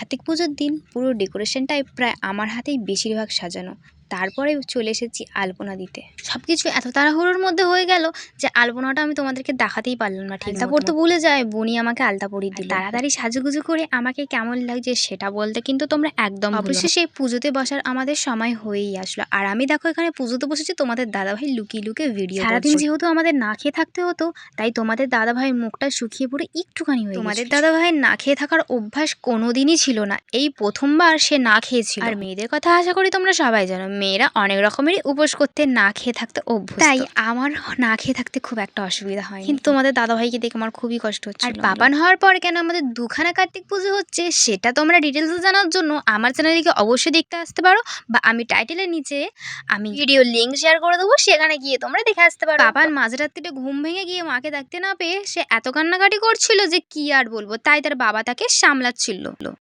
কার্তিক পুজোর দিন পুরো ডেকোরেশনটাই প্রায় আমার হাতেই বেশিরভাগ সাজানো। তারপরে চলে এসেছি আলপনা দিতে। সবকিছু এত তাড়াহুড়োর মধ্যে হয়ে গেল যে আলপনাটা আমি তোমাদেরকে দেখাতেই পারলাম না। ঠিক আলতা পড়তে ভুলে যায়, বনি আমাকে আলতা পরিয়ে দিল। তাড়াতাড়ি সাজুগুজু করে আমাকে কেমন লাগছে সেটা বলতে কিন্তু তোমরা একদম অবশেষে পুজোতে বসার আমাদের সময় হয়েই আসলো। আর আমি দেখো এখানে পুজোতে বসেছি, তোমাদের দাদাভাই লুকিয়ে লুকিয়ে ভিডিও সারাদিন যেহেতু আমাদের না খেয়ে থাকতে হতো, তাই তোমাদের দাদাভাইয়ের মুখটা শুকিয়ে পড়ে একটুখানি হয়ে গেছে। তোমাদের দাদাভাইয়ের না খেয়ে থাকার অভ্যাস কোনোদিনই ছিল না, এই প্রথমবার সে না খেয়েছিল। আর মেয়েদের কথা আশা করি তোমরা সবাই জানো, মেয়েরা অনেক রকমেরই উপোস করতে না খেয়ে থাকতে অভ্যস্ত। তাই আমার না খেয়ে থাকতে খুব একটা অসুবিধা হয়, কিন্তু তোমাদের দাদাভাইকে দেখে আমার খুবই কষ্ট হচ্ছে। আর পাপান হওয়ার পর কেন আমাদের দুখানা কার্তিক পুজো হচ্ছে সেটা তোমরা ডিটেলসে জানার জন্য আমার চ্যানেলকে অবশ্যই দেখতে আসতে পারো, বা আমি টাইটেলের নিচে আমি ভিডিও লিঙ্ক শেয়ার করে দেবো, সেখানে গিয়ে তোমরা দেখে আসতে পারো। পাপান মাঝরাত্রিতে ঘুম ভেঙে গিয়ে মাকে দেখতে না পেয়ে সে এত কান্নাকাটি করছিল যে কি আর বলবো, তাই তার বাবা তাকে সামলাচ্ছিল।